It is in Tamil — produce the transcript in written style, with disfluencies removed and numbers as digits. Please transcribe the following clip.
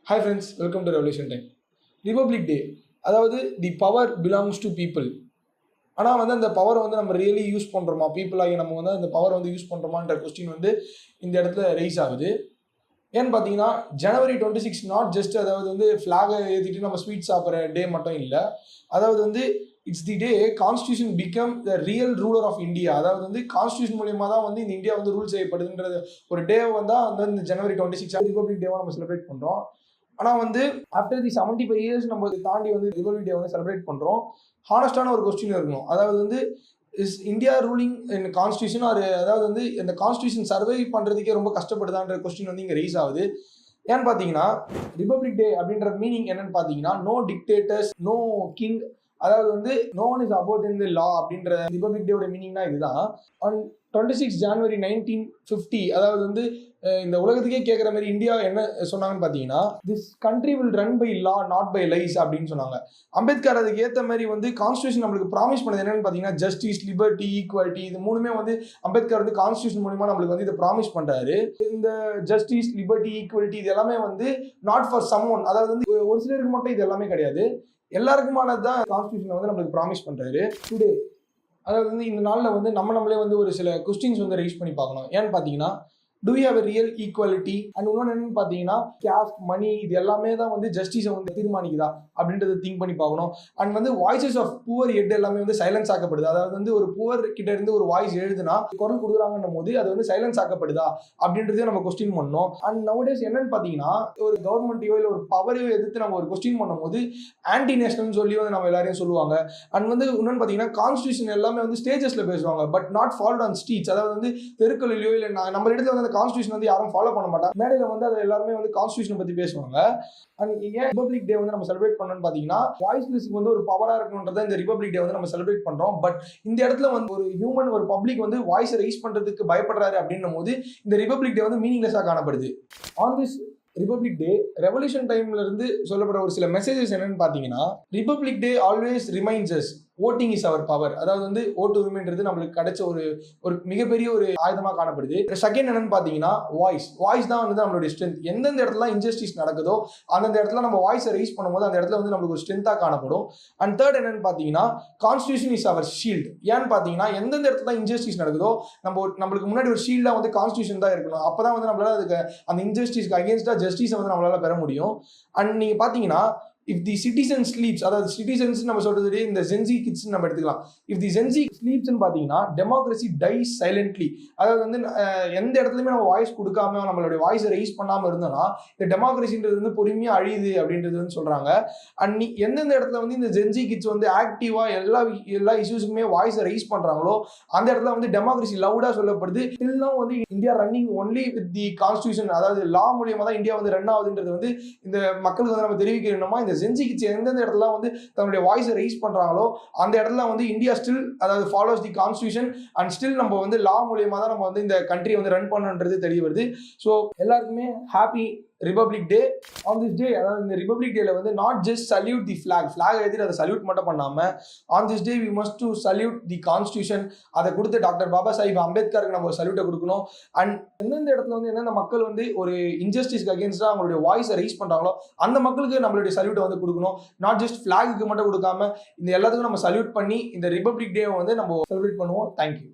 Hi friends, welcome to Revolution Time. Republic Day, அதாவது the power belongs to people. ஆனால் வந்து அந்த பவரை வந்து நம்ம ரியலி யூஸ் பண்ணுறோமா, பீப்புள் ஆகி நம்ம வந்து அந்த பவரை வந்து யூஸ் பண்ணுறோமான்ற கொஸ்டின் வந்து இந்த இடத்துல ரைஸ் ஆகுது. ஏன்னு பார்த்தீங்கன்னா January 26 நாட் ஜஸ்ட் அதாவது வந்து ஃப்ளாகை ஏற்றிட்டு நம்ம ஸ்வீட் சாப்பிட்ற டே மட்டும் இல்லை. அதாவது வந்து it's the day constitution become the real ruler of India. அதாவது வந்து கான்ஸ்டியூஷன் மூலியமாக தான் வந்து இந்த இந்தியா வந்து ரூல் செய்யப்படுதுன்றது ஒரு டே வந்து இந்த January 26 ரிபப்ளிக் டேவாக நம்ம செலிப்ரேட் பண்ணுறோம். ஆனால் வந்து ஆஃப்டர் தி 75 இயர்ஸ் நம்ம தாண்டி வந்து ரிபப்ளிக் டே வந்து செலிப்ரேட் பண்ணுறோம். ஹானஸ்டான ஒரு கொஸ்டின் இருக்கணும். அதாவது வந்து is India ruling in constitution அதாவது வந்து இந்த கான்ஸ்டியூஷன் சர்வை பண்ணுறதுக்கே ரொம்ப கஷ்டப்படுதான்ற கொஸ்டின் வந்து இங்கே ரைஸ் ஆகுது. ஏன்னு பார்த்தீங்கன்னா ரிபப்ளிக் டே அப்படின்ற மீனிங் என்னன்னு பார்த்தீங்கன்னா நோ டிக்டேட்டர்ஸ், நோ கிங், அதாவது வந்து நோ ஒன் இஸ் அபோவ் தென் தி லா அப்படின்ற ரிபப்ளிக் டேவோட மீனிங்னா இதுதான். ஆன் 26 January 1950 அதாவது வந்து இந்த உலகத்துக்கே கேட்குற மாதிரி இந்தியா என்ன சொன்னாங்கன்னு பார்த்தீங்கன்னா this country will run by law not by lies அப்படின்னு சொன்னாங்க. அம்பேத்கர் அதுக்கு ஏற்ற மாதிரி வந்து கான்ஸ்டியூஷன் நம்மளுக்கு ப்ராமிஸ் பண்ணது என்னன்னு பார்த்தீங்கன்னா ஜஸ்டிஸ், லிபர்ட்டி, ஈக்குவாலிட்டி, இது மூணுமே வந்து அம்பேத்கர் வந்து கான்ஸ்டியூஷன் மூலமா நம்மளுக்கு வந்து இதை ப்ராமிஸ் பண்றாரு. இந்த ஜஸ்டிஸ், லிபர்ட்டி, ஈக்குவாலிட்டி இது எல்லாமே வந்து நாட் ஃபார் சம் ஒன், அதாவது வந்து ஒரு சிலருக்கு மட்டும் இது எல்லாமே கிடையாது, எல்லாருக்குமானது தான் கான்ஸ்டியூஷன் வந்து நம்மளுக்கு ப்ராமிஸ் பண்றாரு. டுடே அதாவது வந்து இந்த நாளில் வந்து நம்மளே வந்து ஒரு சில கொஸ்டின்ஸ் வந்து ரைஸ் பண்ணி பார்க்கணும். ஏன்னு பார்த்தீங்கன்னா do we have a real equality and இன்னொன்று என்னன்னு பார்த்தீங்கன்னா கேஸ்ட், மணி இது எல்லாமே தான் வந்து ஜஸ்டிஸை வந்து தீர்மானிக்குதா அப்படின்றத திங்க் பண்ணி பார்க்கணும். அண்ட் வந்து வாய்ஸஸ் ஆஃப் புவர் ஹெட் எல்லாமே வந்து சைலன்ஸ் ஆக்கப்படுது. அதாவது வந்து ஒரு புவர் கிட்ட இருந்து ஒரு வாய்ஸ் எழுதுனா குரல் கொடுக்குறாங்கன்னும் போது அது வந்து சைலன்ஸ் ஆக்கப்படுதா அப்படின்றதே நம்ம கொஸ்டின் பண்ணணும். அண்ட் நவடேஸ் என்னன்னு பார்த்தீங்கன்னா ஒரு கவர்மெண்ட்டையோ இல்லை ஒரு பவரையோ எதிர்த்து நம்ம ஒரு கொஸ்டின் பண்ணும் போது ஆன்டி நேஷனல்னு சொல்லி வந்து நம்ம எல்லாரையும் சொல்லுவாங்க. அண்ட் வந்து இன்னொன்று பார்த்தீங்கன்னா கான்ஸ்டியூஷன் எல்லாமே வந்து ஸ்டேஜஸ்ல பேசுவாங்க, but not followed on streets. அதாவது வந்து தெருக்களிலோ இல்லை நம்ம இடத்துல வந்து கான்ஸ்டியூஷன் வந்து யாரும் ஃபாலோ பண்ண மாட்டாங்க. மேடையில வந்து அது எல்லாருமே வந்து கான்ஸ்டியூஷன் பத்தி பேசுவாங்க. அண்ட் ஏன் ரிபப்ளிக் டே வந்து நம்ம செலிப்ரேட் பண்ணணும்னு பாத்தீங்கன்னா வாய்ஸ்லெஸ்க்கு வந்து ஒரு பவரா இருக்கணும்ன்றத இந்த ரிபப்ளிக் டே வந்து நம்ம செலிப்ரேட் பண்றோம். பட் இந்த இடத்துல வந்து ஒரு ஹியூமன், ஒரு பப்ளிக் வந்து வாய்ஸ் ரைஸ் பண்றதுக்கு பயப்படுறாரு அப்படின்னும் போது இந்த ரிபப்ளிக் டே வந்து மீனிங்லெஸ்ஸா காணப்படுது. On this republic day revolution டைம்ல இருந்து சொல்லப்படுற ஒரு சில மெசேஜஸ் என்னன்னு பாத்தீங்கன்னா republic day always reminds us voting is our power. அதாவது வந்து ஓட்டு உரிமைன்றது நம்மளுக்கு கிடைச்ச ஒரு மிகப்பெரிய ஒரு ஆயுதமா காணப்படுது. செகண்ட் என்னன்னு பாத்தீங்கன்னா வாய்ஸ் தான் வந்து நம்மளுடைய ஸ்ட்ரென்த். எந்தெந்த இடத்துல இன்ஜஸ்டிஸ் நடக்குதோ அந்தந்த இடத்துல நம்ம வாய்ஸை ரைஸ் பண்ணும்போது அந்த இடத்துல வந்து நம்மளுக்கு ஒரு ஸ்ட்ரென்த்தா காணப்படும். அண்ட் தேர்ட் என்னன்னு பாத்தீங்கன்னா கான்ஸ்டியூஷன் இஸ் அவர் ஷீல்ட். ஏன்னு பாத்தீங்கன்னா எந்தெந்த இடத்துல இன்ஜஸ்டிஸ் நடக்குதோ நம்மளுக்கு முன்னாடி ஒரு ஷீல்டா வந்து கான்ஸ்டியூஷன் தான் இருக்கணும். அப்பதான் வந்து நம்மளால அதுக்கு அந்த இன்ஜஸ்டிஸ்க்கு அகேன்ஸ்டா ஜஸ்டிஸை வந்து நம்மளால பெற முடியும். அண்ட் நீங்க பாத்தீங்கன்னா if the citizen sleeps, அதாவது சிட்டிசன்ஸ் நம்ம சொல்றது இந்த ஜென்சி கிட்ஸ் நம்ம எடுத்துக்கலாம். if the ஜென்சி ஸ்லீப்ஸ்னு பாத்தீங்கன்னா டெமோக்ரஸி டைஸ் சைலண்ட்லி. அதாவது வந்து எந்த இடத்துலயுமே நம்ம வாய்ஸ் கொடுக்காம நம்மளுடைய வாய்ஸை ரைஸ் பண்ணாம இருந்தோம்னா இந்த டெமோக்ரஸின்றது வந்து பொறுமையா அழியுது அப்படின்றது வந்து சொல்றாங்க. அண்ட் எந்தெந்த இடத்துல வந்து இந்த ஜென்சி கிட்ஸ் வந்து ஆக்டிவா எல்லா இஷ்யூஸுக்குமே வாய்ஸை ரைஸ் பண்றாங்களோ அந்த இடத்துல வந்து டெமோக்ரஸி லவுடா சொல்லப்படுது. இன்னும் வந்து India running only with the constitution, அதாவது லா மூலியமா தான் இந்தியா வந்து ரன் ஆகுதுன்றது வந்து இந்த மக்களுக்கு வந்து நம்ம தெரிவிக்கணுமா. இந்த ஜென்சி கிட்ஸ் எந்தெந்த இடத்துல வந்து தன்னுடைய வாய்ஸை ரைஸ் பண்றாங்களோ அந்த இடத்துல வந்து இந்தியா ஸ்டில் அதாவது follows the constitution and still நம்ம வந்து லா மூலியமா தான் நம்ம வந்து இந்த கண்ட்ரியை வந்து ரன் பண்ணணுன்றது தெரிய வருது. ஸோ எல்லாருக்குமே happy republic day. On this day அதாவது இந்த ரிபப்ளிக் டேல வந்து not just salute the flag எழுதி அதை சல்யூட் மட்டும் பண்ணாம on this day we must do salute the constitution. அதை கொடுத்து டாக்டர் பாபா சாஹிப் அம்பேத்கருக்கு நம்ம ஒரு சல்யூட்டை கொடுக்கணும். அண்ட் எந்தெந்த இடத்துல வந்து எந்தெந்த மக்கள் வந்து ஒரு இன்ஜஸ்டிஸ்க்கு அகேன்ஸ்டா அவங்களுடைய வாய்ஸை ரைஸ் பண்றாங்களோ அந்த மக்களுக்கு நம்மளுடைய சல்யூட்டை வந்து கொடுக்கணும். நாட் ஜஸ்ட் ஃபிளாக்கு மட்டும் கொடுக்காம இந்த எல்லாத்துக்கும் நம்ம சல்யூட் பண்ணி இந்த ரிபப்ளிக் டே வந்து நம்ம செலிப்ரேட் பண்ணுவோம். தேங்க்யூ.